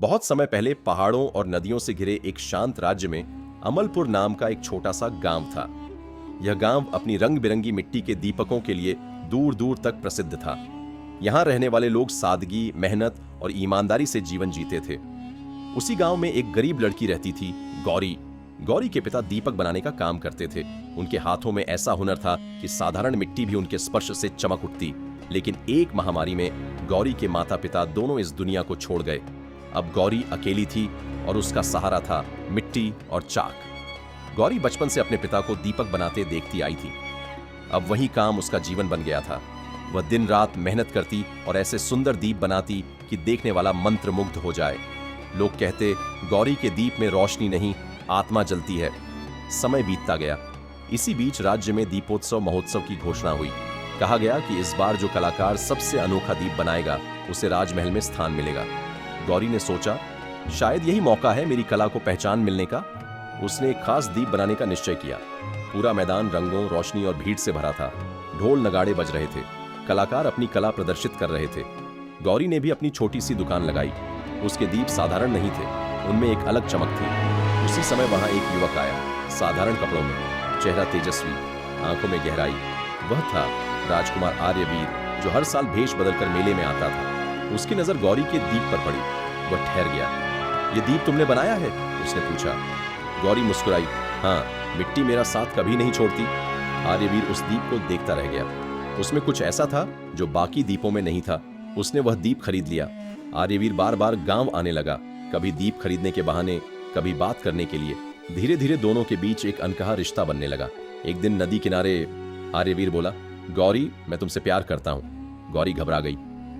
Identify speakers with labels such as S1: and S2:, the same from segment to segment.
S1: बहुत समय पहले पहाड़ों और नदियों से घिरे एक शांत राज्य में अमलपुर नाम का एक छोटा सा गांव था। यह गांव अपनी रंग बिरंगी मिट्टी के दीपकों के लिए दूर दूर तक प्रसिद्ध था। यहाँ रहने वाले लोग सादगी, मेहनत और ईमानदारी से जीवन जीते थे। उसी गांव में एक गरीब लड़की रहती थी, गौरी। गौरी के पिता दीपक बनाने का काम करते थे। उनके हाथों में ऐसा हुनर था कि साधारण मिट्टी भी उनके स्पर्श से चमक उठती। लेकिन एक महामारी में गौरी के माता पिता दोनों इस दुनिया को छोड़ गए। अब गौरी अकेली थी और उसका सहारा था मिट्टी और चाक। गौरी बचपन से अपने पिता को दीपक बनाते देखती आई थी। अब वही काम उसका जीवन बन गया था। वह दिन रात मेहनत करती और ऐसे सुंदर दीप बनाती कि देखने वाला मंत्रमुग्ध हो जाए। लोग कहते, गौरी के दीप में रोशनी नहीं, आत्मा जलती है। समय बीतता गया। इसी बीच राज्य में दीपोत्सव महोत्सव की घोषणा हुई। कहा गया कि इस बार जो कलाकार सबसे अनोखा दीप बनाएगा उसे राजमहल में स्थान मिलेगा। गौरी ने सोचा, शायद यही मौका है मेरी कला को पहचान मिलने का। उसने एक खास दीप बनाने का निश्चय किया। पूरा मैदान रंगों, रोशनी और भीड़ से भरा था। ढोल नगाड़े बज रहे थे। कलाकार अपनी कला प्रदर्शित कर रहे थे। गौरी ने भी अपनी छोटी सी दुकान लगाई। उसके दीप साधारण नहीं थे, उनमें एक अलग चमक थी। उसी समय वहां एक युवक आया, साधारण कपड़ों में, चेहरा तेजस्वी, आंखों में गहराई। वह था राजकुमार आर्यवीर, जो हर साल भेष बदलकर मेले में आता था। उसकी नजर गौरी के दीप पर पड़ी। वह ठहर गया। ये दीप तुमने बनाया है? उसने पूछा। गौरी मुस्कुराई। हाँ, मिट्टी मेरा साथ कभी नहीं छोड़ती। आर्यवीर उस दीप को देखता रह गया। उसमें कुछ ऐसा था जो बाकी दीपों में नहीं था। उसने वह दीप खरीद लिया। आर्यवीर बार बार गांव आने लगा, कभी दीप खरीदने के बहाने, कभी बात करने के लिए। धीरे धीरे दोनों के बीच एक अनकहा रिश्ता बनने लगा। एक दिन नदी किनारे आर्यवीर बोला, गौरी, मैं तुमसे प्यार करता हूँ। गौरी घबरा गई।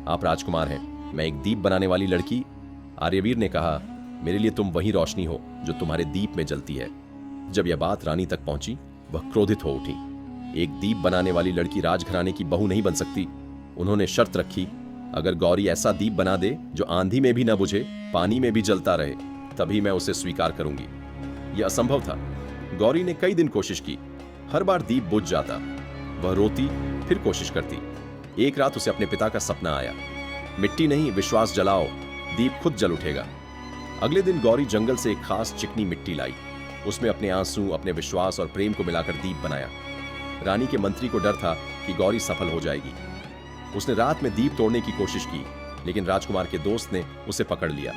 S1: आप राजकुमार हैं, मैं एक दीप बनाने वाली लड़की। आर्यवीर ने कहा, मेरे लिए तुम वही रोशनी हो जो तुम्हारे दीप में जलती है। जब यह बात रानी तक पहुंची, वह क्रोधित हो उठी। एक दीप बनाने वाली लड़की राजघराने की बहू नहीं बन सकती। उन्होंने शर्त रखी, अगर गौरी ऐसा दीप बना दे जो आंधी में भी न बुझे, पानी में भी जलता रहे, तभी मैं उसे स्वीकार करूंगी। यह असंभव था। गौरी ने कई दिन कोशिश की। हर बार दीप बुझ जाता। वह रोती, फिर कोशिश करती। एक रात उसे अपने पिता का सपना आया। मिट्टी नहीं, विश्वास जलाओ, दीप खुद जल उठेगा। अगले दिन गौरी जंगल से एक खास चिकनी मिट्टी लाई। उसमें अपने आंसू, अपने विश्वास और प्रेम को मिलाकर दीप बनाया। रानी के मंत्री को डर था कि गौरी सफल हो जाएगी। उसने रात में दीप तोड़ने की कोशिश की, लेकिन राजकुमार के दोस्त ने उसे पकड़ लिया।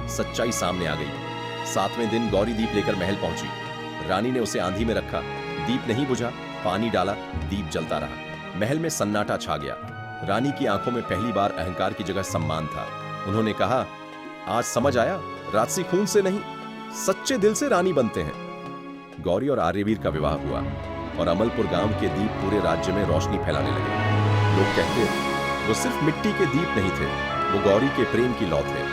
S1: सच्चाई सामने आ गई। 7वें दिन गौरी दीप लेकर महल पहुंची। रानी ने उसे आंधी में रखा। दीप नहीं बुझा, पानी डाला, दीप जलता रहा। महल में सन्नाटा छा गया। रानी की आंखों में पहली बार अहंकार की जगह सम्मान था। उन्होंने कहा, आज समझ आया, राजसी खून से नहीं, सच्चे दिल से रानी बनते हैं। गौरी और आर्यवीर का विवाह हुआ और अमलपुर गांव के दीप पूरे राज्य में रोशनी फैलाने लगे। लोग कहते, वो सिर्फ मिट्टी के दीप नहीं थे, वो गौरी के प्रेम की लौ थे।